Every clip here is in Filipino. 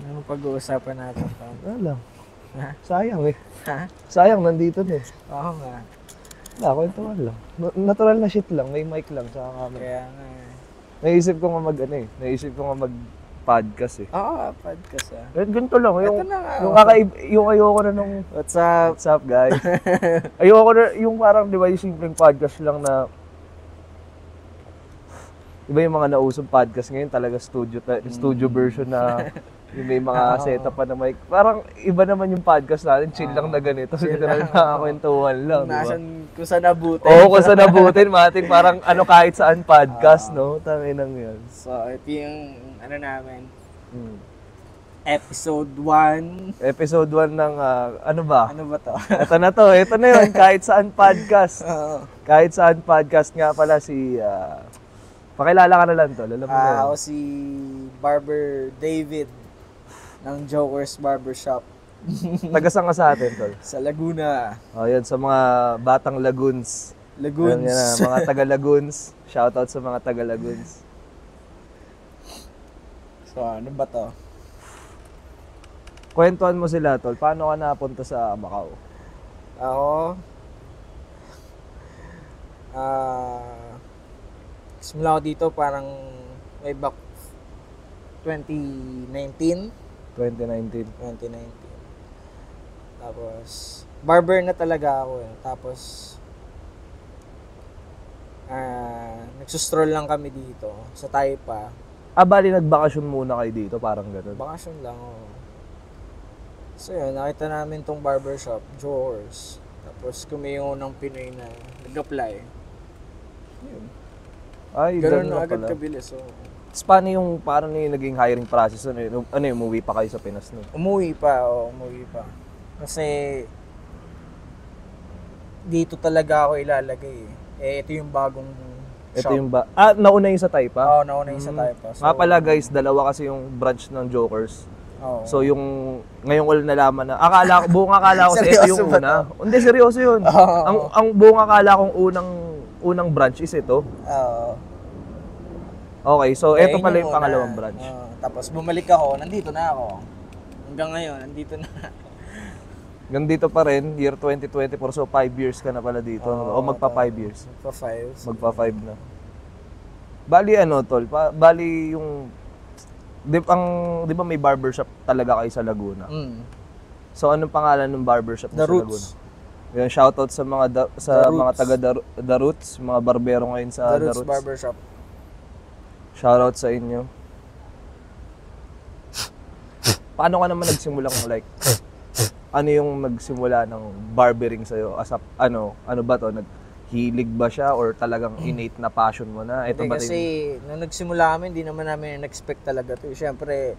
Ano pag-uusapan natin pa? Wala lang. Ha? Sayang eh. Ha? Sayang, nandito na eh. Oo nga. Wala, kwentuhan lang. Natural na shit lang, may mic lang, tsaka camera. Kaya nga eh. Naisip ko nga mag-podcast eh. Oo, podcast ah. Ganito lang, Ito na nga. yung ayoko na nung, What's up? what's up guys? Ayoko na, yung parang, di ba, yung simpleng podcast lang na, di ba yung mga nausong podcast ngayon, talaga studio version na, yung may mga setup pa na mic. Parang iba naman yung podcast natin, chill lang na ganito. Chill Literal lang. nakakwentuhan lang, di ba? Kung saan nabutin. Oo, kung saan nabutin, mating parang kahit saan podcast, no? Tanginang yan. So, ito yung namin. Episode 1. Episode 1 ng, ano ba? Ano ba to? Ito na yun, kahit saan podcast. Oo. Kahit saan podcast nga pala si, pakilala ka na lang tol, alam mo na yun. Ako si Barber David ng Jokers Barbershop Tagasang ka sa atin, tol. sa Laguna. O, yan, sa mga batang Lagoons. Lagoons. Alam niyo na, mga taga-Lagoons. Shoutout sa mga taga-Lagoons. So, ano ba to? Kwentuhan mo sila, tol. Paano ka napunta sa Macau? Ako, simula ko dito parang way back 2019. 2019. Tapos, barber na talaga ako eh. Tapos, nagsustroll lang kami dito sa Taipa. Bali nagbakasyon muna kayo dito, parang gano'n. Bakasyon lang, oh. So yun, nakita namin tong barbershop, Jokers. Tapos kumayo ng Pinoy na nag-apply. Yun. Ay, Ganun ganun na na agad pala. kabilis, oh. Tapos paano yung naging hiring process? Ano yung umuwi pa kayo sa Pinas nun? Umuwi pa. Kasi dito talaga ako ilalagay eh. Ito yung bagong Ito shop. yung nauna yung sa Taipa? Oo, nauna yung sa Taipa. Nga pala guys, dalawa kasi yung branch ng Jokers. Oo. So yung ngayong wala nalaman na, buong akala ko sa ito Seryoso yung ba una. Hindi, seryoso yun. Oo. Ang buong akala kong unang branch is ito. Oo. Okay, so ito Yun pala yung una. pangalawang branch. Oo. Tapos bumalik ako, nandito na ako. Hanggang ngayon, nandito na. Gandito pa rin, year 2024, so 5 years ka na pala dito. O magpa 5 years. Magpa 5 na. Bali tol, bali yung di ba may barbershop talaga kayo sa Laguna? So anong pangalan ng barbershop The sa Roots. Laguna? Yung shoutout sa mga mga taga The Roots, mga barbero ngayon sa The The Roots Roots. Barbershop. Shoutout sa inyo. Paano ka naman nagsimulang ano yung nagsimula ng barbering sa'yo? Ano ba to? Naghilig ba siya or talagang innate na passion mo na? Ito Hindi, ba kasi nung nagsimula kami, hindi naman namin in-expect talaga to. Siyempre,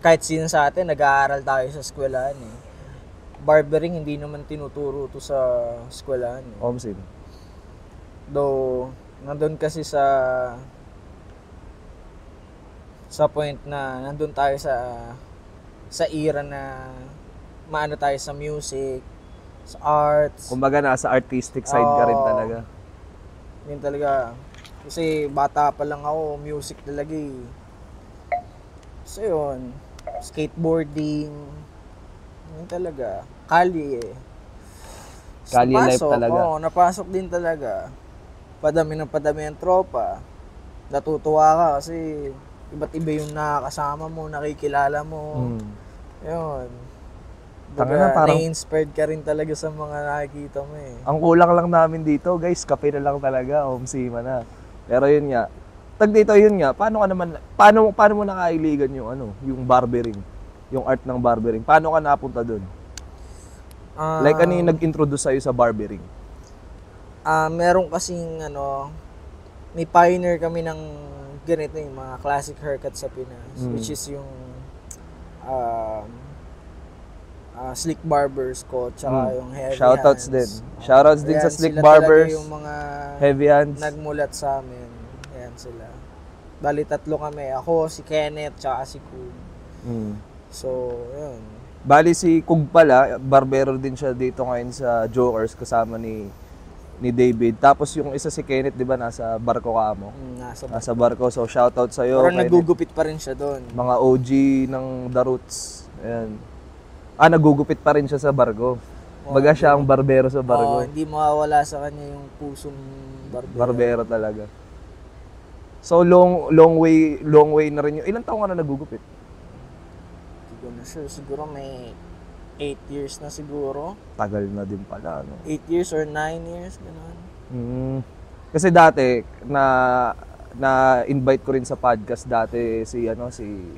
kahit sino sa atin, nag-aaral tayo sa eskwelahan eh. Barbering, hindi naman tinuturo to sa eskwelahan eh. Omsin. Though, nandun kasi sa point na nandun tayo sa era na maano tayo sa music, sa arts. Kumbaga nasa artistic side ka rin talaga. Yun talaga. Kasi bata pa lang ako, music talaga eh. So yun, skateboarding, yun talaga. Kali eh. Kali life talaga. Oo, napasok din talaga. Padami ang tropa. Natutuwa ka kasi iba't iba yung nakakasama mo, nakikilala mo. Yun. Tangina, parang na-inspired ka rin talaga sa mga nakikita mo eh. ang kulang lang namin dito, guys, kape na lang talaga, omsima na. Pero yun nga, paano mo nakailigan yung barbering, yung art ng barbering? Paano ka napunta doon? Like ano yung nag-introduce sa'yo sa barbering? Meron kasing may pioneer kami ng ganito yung mga classic haircut sa Pinas, which is yung Slick Barbers ko, tsaka yung Heavy Shoutouts Hands. din. Shoutouts din sa Slick Barbers, yung mga Heavy Hands. nagmulat sa amin. Ayan sila. Bali, 3 kami. Ako, si Kenneth, tsaka si Kug. So, yun. Bali si Kug pala, barbero din siya dito ngayon sa Jokers kasama ni ni David. Tapos yung isa si Kenneth, di ba, nasa barko ka mo? Nasa barko. So, shoutout sa'yo. Pero nagugupit pa rin siya doon. Mga OG ng The Roots. Ayan. Nagugupit pa rin siya sa barko. Baga siya ang barbero sa barko. Hindi mawawala sa kanya yung pusong barbero. Barbero talaga. So, long way na rin yun. Ilang taong ka na nagugupit? Hindi ko na sure. Siguro may 8 years na siguro. Tagal na din pala, no? 8 years or 9 years, gano'n. Kasi dati, na-invite ko rin sa podcast dati si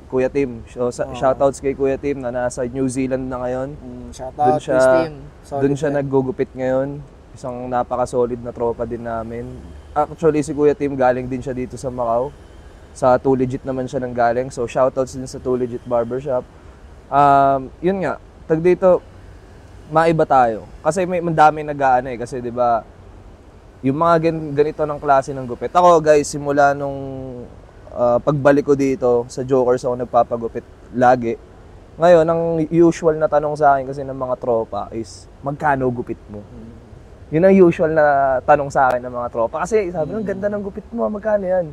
Kuya Tim. So, shoutouts kay Kuya Tim na nasa New Zealand na ngayon. Shoutout kay Tim. Doon siya naggugupit ngayon. Isang napaka-solid na tropa din namin. Actually, si Kuya Tim galing din siya dito sa Macau. Sa Too Legit naman siya nang galing. So, shoutouts din sa Too Legit Barbershop. Yun nga, tag dito, maiba tayo. Kasi may mandami nag-aano kasi 'di ba, yung mga ganito ng klase ng gupit. Ako guys, simula nung pagbalik ko dito sa Jokers ako nagpapagupit lagi. Ngayon, ang usual na tanong sa akin kasi ng mga tropa is, magkano gupit mo? Yun ang usual na tanong sa akin ng mga tropa. Kasi sabi ng ganda ng gupit mo, magkano yan?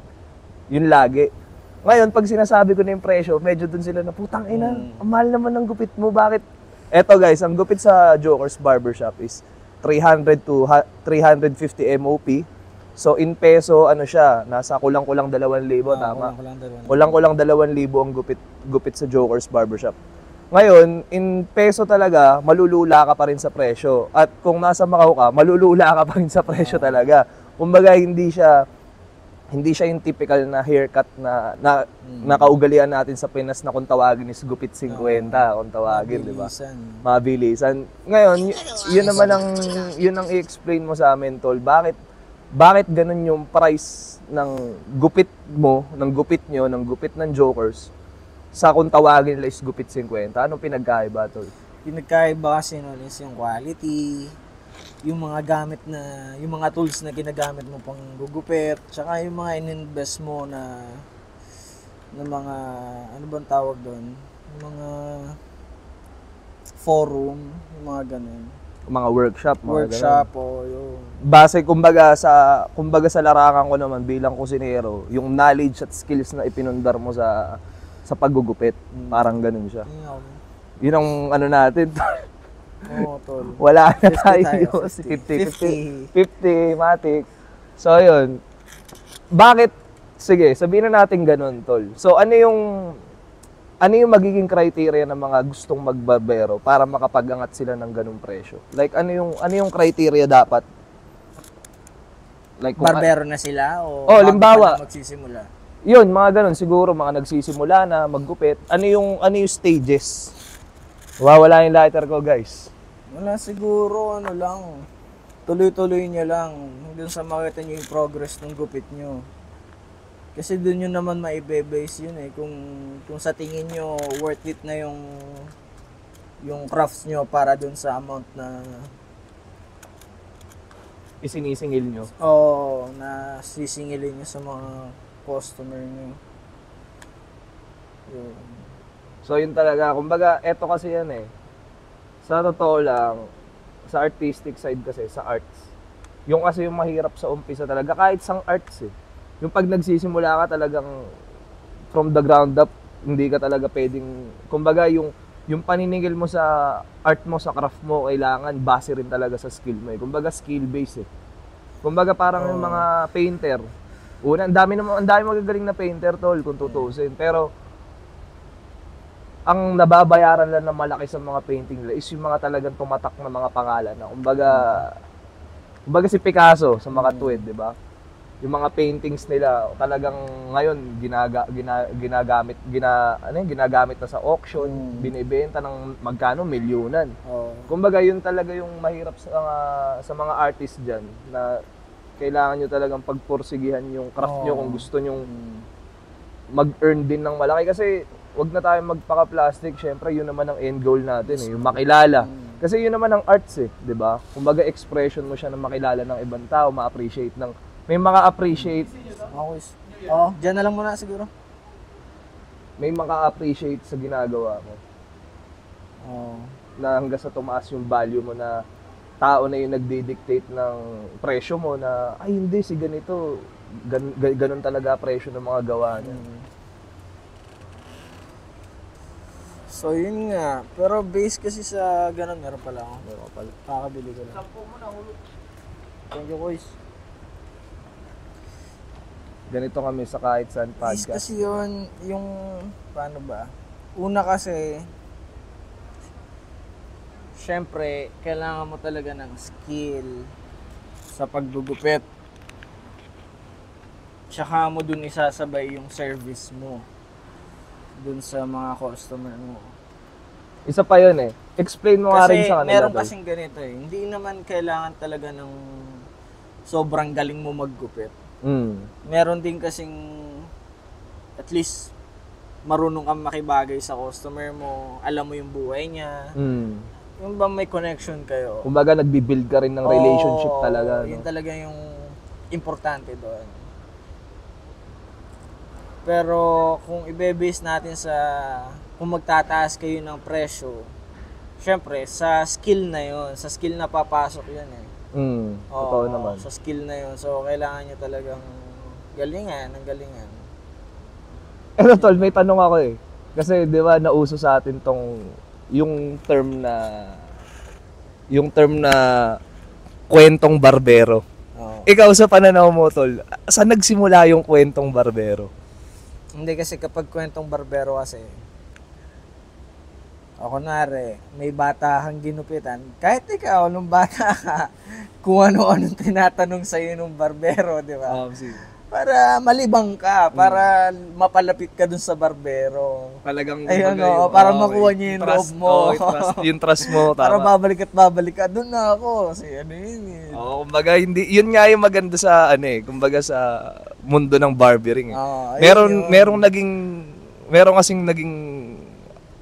Yun lagi. Ngayon, pag sinasabi ko na yung presyo, medyo dun sila na, putang ina, ang mahal naman ng gupit mo, bakit? Eto guys, ang gupit sa Jokers Barbershop is 300 to 350 MOP. So in peso, ano siya, nasa kulang-kulang 2,000, tama? Kulang-kulang 2,000 ang gupit sa Jokers Barbershop. Ngayon, in peso talaga, malulula ka pa rin sa presyo. At kung nasa Macau ka, malulula ka pa rin sa presyo talaga. Kumbaga, hindi siya yung typical na haircut na nakaugalian natin sa Pinas na kung tawagin is gupit 50, kung tawagin, di ba? Mabilisan. Ngayon, yun ang i-explain mo sa amin, tol. Bakit ganun yung price ng gupit mo, ng gupit nyo, ng gupit ng Jokers sa kung tawagin nila is gupit 50? Anong pinagkaiba, tol? Pinagkaiba kasi nun is yung quality, yung mga tools na ginagamit mo pang gugupit, tsaka yung mga ininvest mo na mga, ano bang tawag doon? Yung mga forum, yung mga ganun. Mga workshop o yun. Base kumbaga sa larangan ko naman bilang kusinero, yung knowledge at skills na ipinundar mo sa paggugupit, parang ganun siya. Yun ang ano natin. Tol. Wala na tayo. 50, matik. So, yun. Bakit? Sige, sabihin na natin ganun, tol. So, ano yung magiging criteria ng mga gustong magbarbero para makapag-angat sila ng ganung presyo? Like, ano yung criteria dapat? Like, barbero na sila o limbawa, magsisimula? Yun, mga ganun. Siguro, mga nagsisimula na maggupit. Ano yung stages? Wala yung lighter ko, guys. Wala siguro, lang. Tuloy-tuloy nyo lang. Hanggang sa makita nyo yung progress ng gupit nyo. Kasi doon nyo naman maibe-base yun eh. Kung sa tingin nyo, worth it na yung crafts nyo para doon sa amount na isinisingil nyo. Na sisingilin nyo sa mga customer nyo. Yun. So, yun talaga. Kumbaga, eto kasi yan eh. Sa totoo lang, sa artistic side kasi, sa arts, yung kasi yung mahirap sa umpisa talaga, kahit sang arts eh. Yung pag nagsisimula ka talagang from the ground up, hindi ka talaga pwedeng, kumbaga yung paniningil mo sa art mo, sa craft mo, kailangan base rin talaga sa skill mo eh. Kumbaga skill base eh. Kumbaga parang yung mga painter, ang dami magagaling na painter, tol, kung tutusin. Pero ang nababayaran lang na malaki sa mga painting nila is yung mga talagang tumatak na mga pangalan na kumbaga si Picasso sa mga tuwid, di ba? Yung mga paintings nila talagang ngayon ginagamit na sa auction, binibenta ng magkano, milyunan. Kumbaga yun talaga yung mahirap sa mga artist diyan na kailangan nyo talagang pagpursigihan yung craft nyo kung gusto nyo mag-earn din ng malaki. Kasi wag na tayo magpaka-plastic, syempre yun naman ang end goal natin eh, yung makilala. Kasi yun naman ang arts eh, 'di ba? Kumbaga expression mo siya na makilala ng ibang tao, ma-appreciate may maka-appreciate. Diyan na lang muna siguro. May maka-appreciate sa ginagawa mo. Na hanggang sa tumaas yung value mo na tao na yung nagdi-dictate ng presyo mo na, ay hindi, si ganito, ganun talaga presyo ng mga gawa niya. So yun nga, pero base kasi sa ganun, meron pala ako. Meron pala. Kakabili ko lang. Sampo mo na hulog. Thank you, boys. Ganito kami sa kahit saan podcast. Base kasi yun, yung, paano ba? Una kasi, syempre, kailangan mo talaga ng skill sa paggugupit. Tsaka mo dun isasabay yung service mo dun sa mga customer mo. Isa pa yun eh. Explain mo nga rin sa kanila. Meron kasing ganito eh. Hindi naman kailangan talaga ng sobrang galing mo maggupit. Meron din kasing at least marunong kang makibagay sa customer mo, alam mo yung buhay niya. Yung ba may connection kayo? Kumbaga nagbi-build ka rin ng relationship talaga. Yun talaga yung importante doon. Pero kung i-base natin sa kung magtataas kayo ng presyo, syempre sa skill na yun, sa skill na papasok yun eh. Totoo naman. Sa skill na yun. So kailangan nyo talagang galingan. Ano tol, may tanong ako eh. Kasi 'di ba nauso sa atin tong yung term na kwentong barbero. Ikaw sa pananaw mo tol, saan nagsimula yung kwentong barbero? Hindi kasi kapag kwentong barbero kasi, ako nare, may bata kang ginupitan, kahit ikaw nung bata ka, kung ano-anong tinatanong sa'yo nung barbero, di ba? Para malibang ka, para mapalapit ka dun sa barbero. Talagang para makuha niya yung loob mo. Yung trust mo, tama. Para babalik ka, dun na ako. Kasi ano yun eh. Kumbaga, yun nga yung maganda sa, kumbaga sa mundo ng barbering. Meron kasing naging,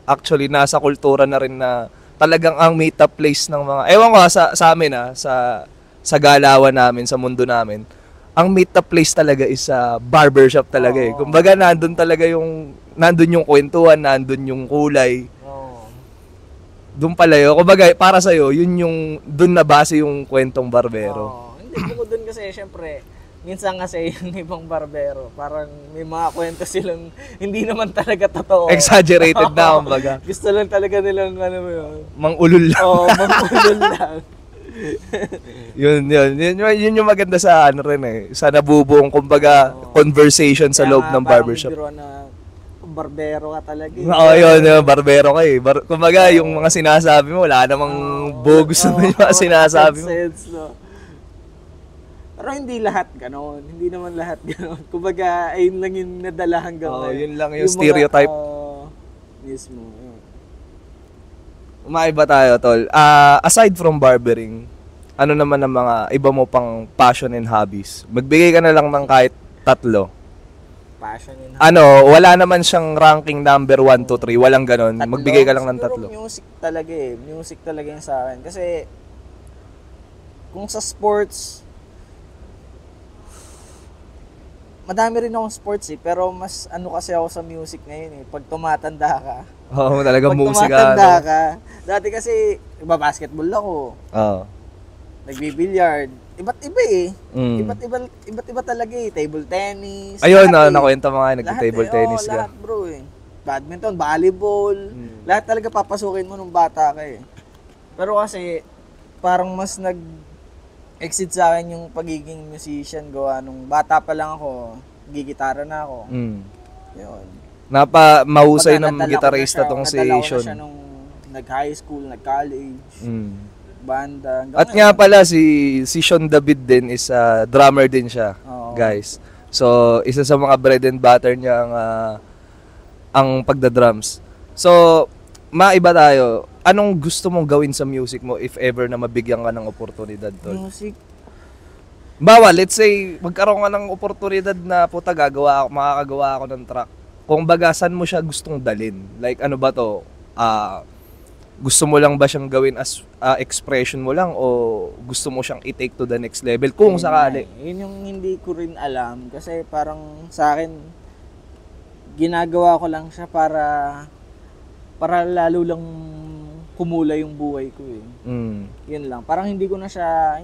actually, nasa kultura na rin na talagang ang meet-up place ng mga, ewan ko sa amin sa galawan namin, sa mundo namin, ang meet-up place talaga is sa barbershop talaga eh. Kumbaga, nandun yung kwentuhan, nandun yung kulay. Doon pala yun. Kumbaga, para sa'yo, doon na base yung kwentong barbero. Hindi ko doon kasi, syempre, minsan kasi yung ibang barbero, parang may mga kwento silang hindi naman talaga totoo. Exaggerated na, kumbaga. Gusto lang talaga nilang, yun. Mang-ulol lang. Mang-ulol lang. Yun yung maganda sa rin eh. Sa nabubuong, kumbaga, conversation sa loob ng barbershop. Kaya na barbero ka talaga eh. Yun, barbero ka eh. Kumbaga, yung mga sinasabi mo, wala namang bogus naman yung mga sinasabi mo. Sense, no? Pero hindi lahat ganon. Hindi naman lahat ganon. Kumbaga, ayun lang yung nadala hanggang ngayon. Yun lang yung stereotype. Mismo. Umaiba tayo, tol. Aside from barbering, ano naman ang mga iba mo pang passion and hobbies? Magbigay ka na lang ng kahit 3. Passion and hobbies? Wala naman siyang ranking number 1, 2, 3. Walang ganon. Magbigay ka lang ng 3. Siguro music talaga eh. Music talaga yung sa akin. Kasi, kung sa sports, madami rin akong sports eh, pero mas kasi ako sa music ngayon eh. Pag tumatanda ka. Talagang musika. Pag tumatanda ka. Dati kasi, basketball ako. Nagbi-billiard. Iba't iba eh. Iba't iba talaga eh. Table tennis. Ayun, nakwento mo nga, nag-table tennis ka. Lahat bro eh. Badminton, volleyball. Lahat talaga papasukin mo nung bata ka eh. Pero kasi, parang mas exit sa akin yung pagiging musician gawa nung bata pa lang ako, gigitara na ako. Yun. Mahusay ng gitarista tong si Sean. Nadala ko na siya nung nag-high school, nag-college, banda. At nga pala, si Sean David din is drummer din siya, guys. So, isa sa mga bread and butter niya ang pagda-drums. So, maiba tayo. Anong gusto mong gawin sa music mo if ever na mabigyan ka ng oportunidad, tol? Music? Let's say, magkaroon ka ng oportunidad na makakagawa ako ng track. Kung baga, saan mo siya gustong dalin? Like, ano ba to? Gusto mo lang ba siyang gawin as expression mo lang o gusto mo siyang i-take to the next level kung sakali? Yun yung hindi ko rin alam kasi parang sa akin, ginagawa ko lang siya para lalo lang kumulay yung buhay ko eh. Yun lang. Parang hindi ko na siya,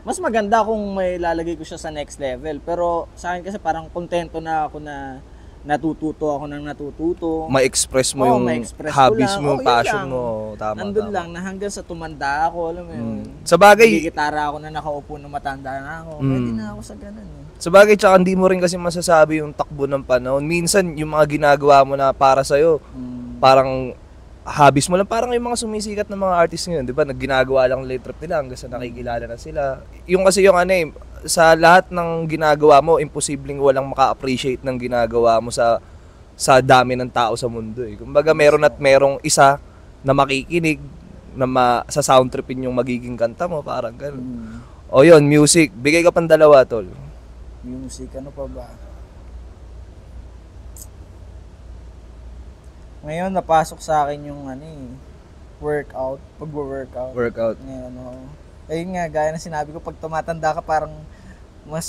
mas maganda kung may lalagay ko siya sa next level. Pero sa akin kasi parang kontento na ako na natututo ako ng natututo. Ma-express mo yung hobbies mo, yung passion mo. Tama, nandun lang na hanggang sa tumanda ako, alam mo yun. Sa bagay, gitara ako na nakaupo na matanda na ako. Pwede na ako sa ganun. Sa bagay, tsaka hindi mo rin kasi masasabi yung takbo ng panahon. Minsan, yung mga ginagawa mo na para sa'yo, parang hobbies mo lang. Parang yung mga sumisikat na mga artist ngayon, di ba? Ginagawa lang late trip nila hanggang sa nakikilala na sila. Yung kasi yung ano eh, sa lahat ng ginagawa mo, imposibleng walang maka-appreciate ng ginagawa mo sa dami ng tao sa mundo eh. Kumbaga meron at merong isa na makikinig na sa sound tripin yung magiging kanta mo, parang gano'n. O yun, music. Bigay ka pang dalawa, tol. Music, ano pa ba? Ngayon, napasok sa akin yung workout. Pag-workout. Workout. Ngayon, ayun nga, gaya na sinabi ko, pag tumatanda ka, parang mas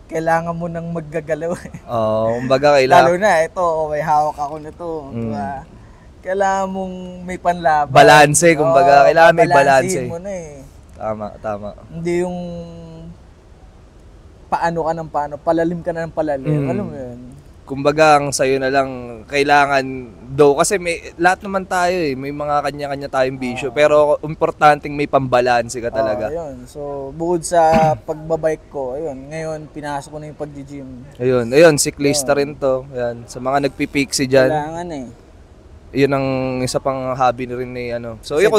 kailangan mo nang maggagalaw. Kumbaga kailangan. Lalo na, ito, may hawak ako nito. Diba? Kailangan mong may panlaban. Balanse, kumbaga. Kailangan may balanse. Mo na eh. Tama. Hindi yung paano ka ng paano, palalim ka na ng palalim. Alam mo yun? Kumbaga, ang sayo na lang, kailangan, kasi lahat naman tayo may mga kanya-kanya tayong bisyo, pero importanteng may pambalanse ka talaga. Ayun. So, bukod sa pagbabike ko, ngayon, pinasok ko na yung pag-gym. Ayun, cyclista rin to. Ayan, sa mga nagpipiksi dyan. Kailangan Yun ang isa pang hobby rin ni So, yun,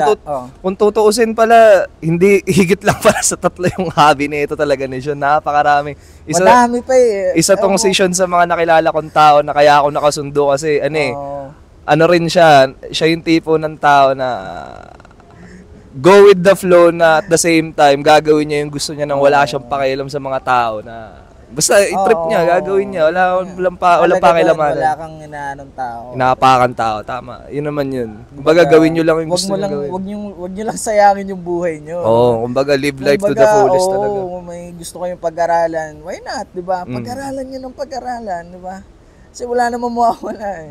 kung tutuusin pala, hindi higit lang pala sa tatlo yung hobby na ito talaga ni Sean. Napakarami. Madami pa eh. Isa tong si Sean sa mga nakilala kong tao na kaya ako nakasundo kasi ano rin siya yung tipo ng tao na go with the flow na at the same time gagawin niya yung gusto niya nang wala siyang pakialam sa mga tao na basta i-trip niya, gagawin niya. Walang pakialaman. Wala kang inaanong tao. Inaapakan tao, tama. Yun naman yun. Kumbaga gawin niyo lang yung gusto niyo gawin. Wag niyo lang sayangin yung buhay niyo. Kumbaga live life to the fullest talaga. Kung may gusto kayong pag-aralan, why not, 'di ba? Pag-aralan niyo ng pag-aralan, 'di ba? Kasi wala namang mawawala eh.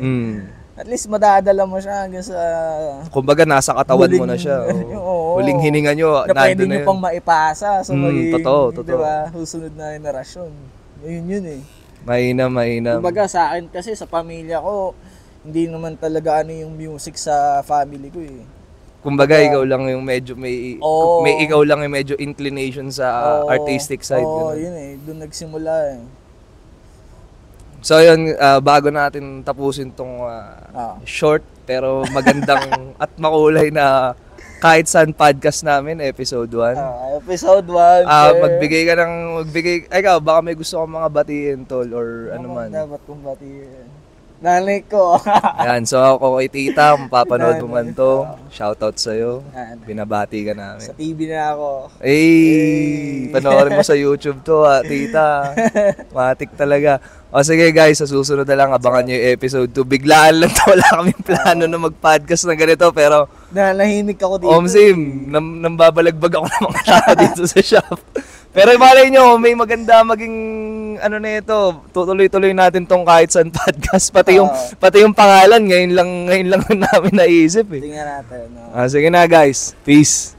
At least madadala mo siya hanggang sa kumbaga nasa katawan mo na siya. Huling hininga nyo, na pwede nyo pang maipasa sa magiging, totoo. Diba, susunod na henerasyon. Yun eh. Mainam. Kumbaga sa akin kasi, sa pamilya ko, hindi naman talaga yung music sa family ko eh. Kumbaga ikaw lang yung medyo may ikaw lang yung medyo inclination sa artistic side. Yun eh. Doon nagsimula eh. So yun, bago natin tapusin tong short pero magandang at makulay na kahit saan podcast namin, episode 1. Episode 1. Magbigay, ikaw, baka may gusto kang mga batiin, tol, or ano man. Dapat kong batiin. Nanay ko. Ayan, so ako kay tita, kung papanood mo man to, shoutout sa'yo. Binabati ka namin. Sa TV na ako. Panoorin mo sa YouTube to, tita. Matik talaga. O sige guys, sa susunod na lang, abangan nyo yung episode 2. Biglaan lang to, wala kaming plano na mag-podcast na ganito, pero nahimik ako dito. Same. Nambabalagbag ako ng mga tao dito sa shop. Pero malay nyo, may maganda maging na ito. Tutuloy-tuloy natin tong kahit saan podcast. Pati yung pangalan, ngayon lang namin naisip eh. Tingnan natin. Sige na guys. Peace.